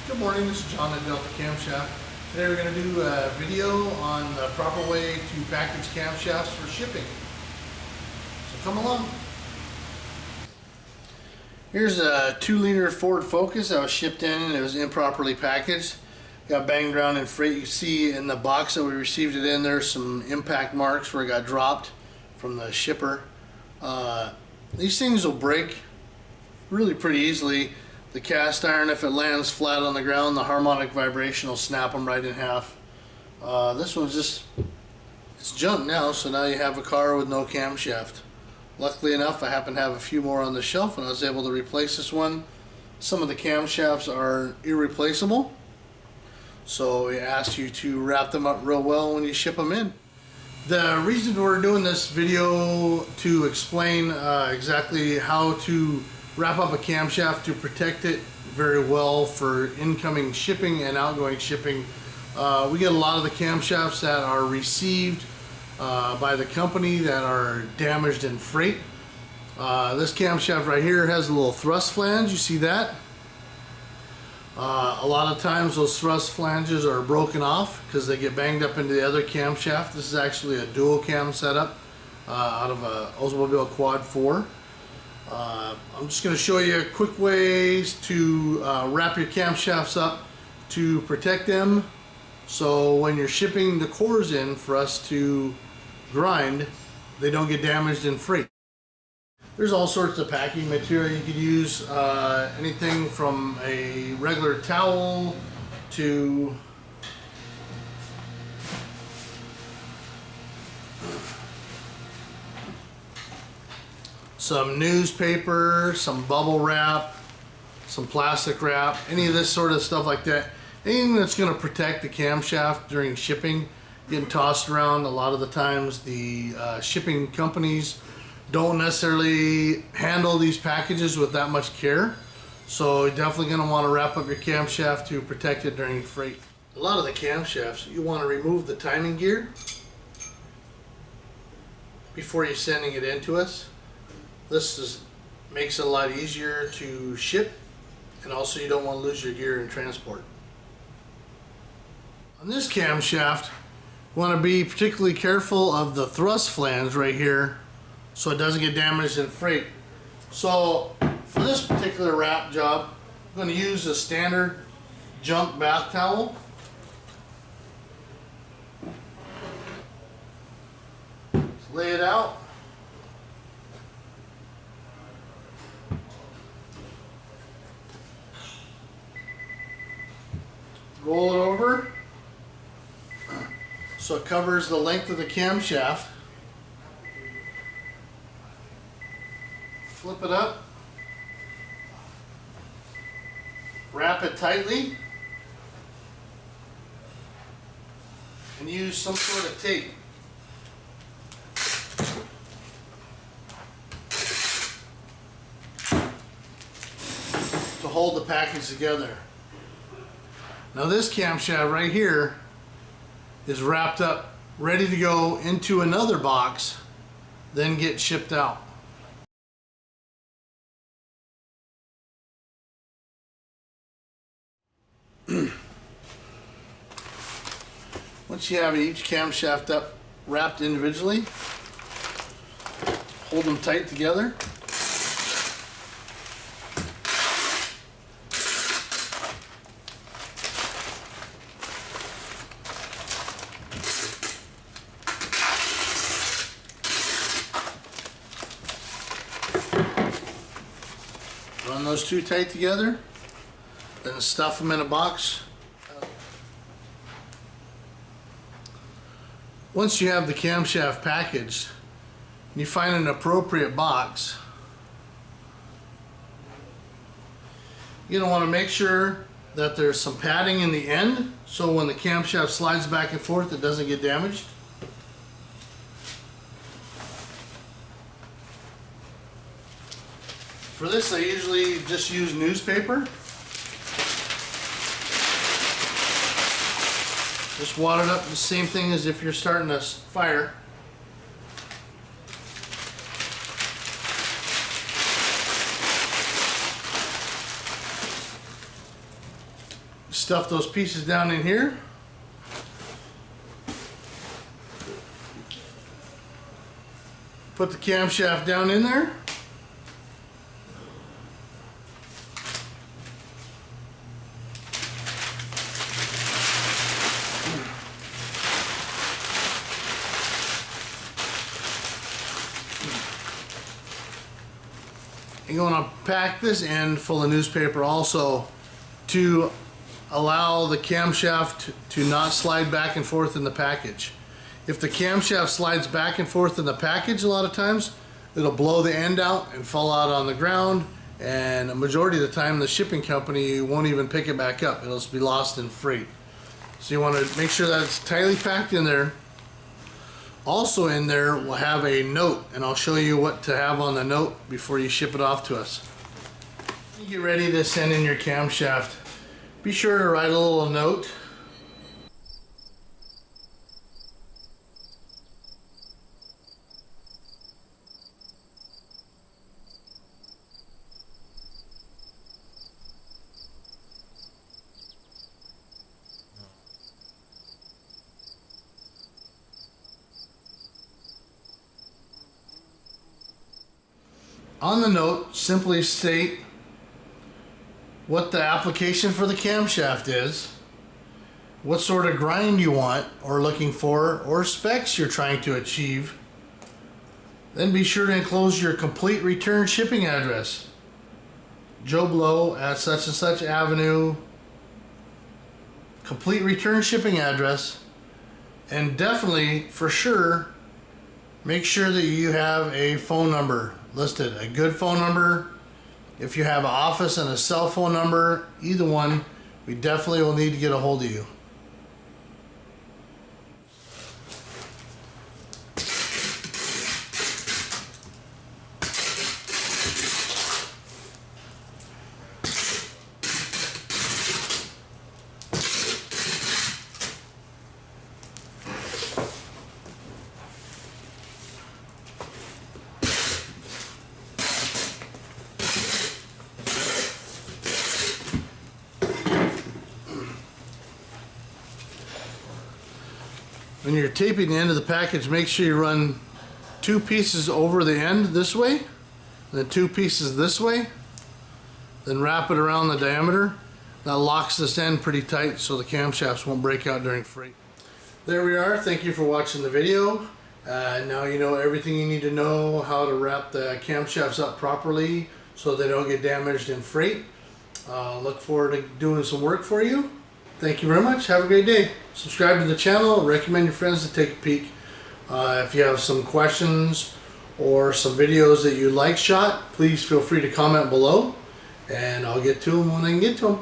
Good morning, this is John at Delta Camshaft. Today we're going to do a video on the proper way to package camshafts for shipping. So come along. Here's a 2-liter Ford Focus that was shipped in and it was improperly packaged. Got banged around in freight. You see in the box that we received it in, there's some impact marks where it got dropped from the shipper. These things will break really pretty easily. The cast iron, if it lands flat on the ground, the harmonic vibration will snap them right in half. This one's just, it's junk now, so now you have a car with no camshaft. Luckily enough, I happen to have a few more on the shelf and I was able to replace this one. Some of the camshafts are irreplaceable, so we ask you to wrap them up real well when you ship them in. The reason we're doing this video to explain exactly how to wrap up a camshaft to protect it very well for incoming shipping and outgoing shipping. We get a lot of the camshafts that are received by the company that are damaged in freight. This camshaft right here has a little thrust flange, you see that? A lot of times those thrust flanges are broken off because they get banged up into the other camshaft. This is actually a dual cam setup out of a Oldsmobile Quad 4. I'm just going to show you quick ways to wrap your camshafts up to protect them, so when you're shipping the cores in for us to grind, they don't get damaged in freight. There's all sorts of packing material you could use, anything from a regular towel to some newspaper, some bubble wrap, some plastic wrap, any of this sort of stuff like that. Anything that's going to protect the camshaft during shipping, getting tossed around. A lot of the times the shipping companies don't necessarily handle these packages with that much care. So you're definitely going to want to wrap up your camshaft to protect it during freight. A lot of the camshafts, you want to remove the timing gear before you're sending it in to us. This makes it a lot easier to ship, and also you don't want to lose your gear in transport. On this camshaft, you want to be particularly careful of the thrust flange right here so it doesn't get damaged in freight. So for this particular wrap job, I'm going to use a standard junk bath towel. Just lay it out. Roll it over so it covers the length of the camshaft. Flip it up, wrap it tightly, and use some sort of tape. To hold the package together. Now this camshaft right here is wrapped up, ready to go into another box, then get shipped out. Once you have each camshaft up wrapped individually, hold them tight together. Run those two tight together, then stuff them in a box. Once you have the camshaft packaged, you find an appropriate box, you're going to want to make sure that there's some padding in the end, so when the camshaft slides back and forth it doesn't get damaged. For this I usually just use newspaper. Just wad it up, the same thing as if you're starting a fire. stuff those pieces down in here. Put the camshaft down in there. You're going to pack this end full of newspaper also to allow the camshaft to not slide back and forth in the package. If the camshaft slides back and forth in the package, a lot of times it'll blow the end out and fall out on the ground, and a majority of the time the shipping company won't even pick it back up. It'll just be lost in freight. So you want to make sure that it's tightly packed in there. Also in there we'll have a note, and I'll show you what to have on the note before you ship it off to us. When you get ready to send in your camshaft, be sure to write a little note. On the note, simply state what the application for the camshaft is, what sort of grind you want or looking for, or specs you're trying to achieve. Then be sure to enclose your complete return shipping address. Joe Blow at such and such avenue. Complete return shipping address. And definitely, for sure, make sure that you have a phone number listed, a good phone number. If you have an office and a cell phone number, either one, we definitely will need to get a hold of you. When you're taping the end of the package, make sure you run 2 pieces over the end this way, then 2 pieces this way, then wrap it around the diameter. That locks this end pretty tight so the camshafts won't break out during freight. There we are. Thank you for watching the video. Now you know everything you need to know how to wrap the camshafts up properly so they don't get damaged in freight. Look forward to doing some work for you. Thank you very much. Have a great day. Subscribe to the channel. Recommend your friends to take a peek. If you have some questions or some videos that you'd like shot, please feel free to comment below, and I'll get to them when I can get to them.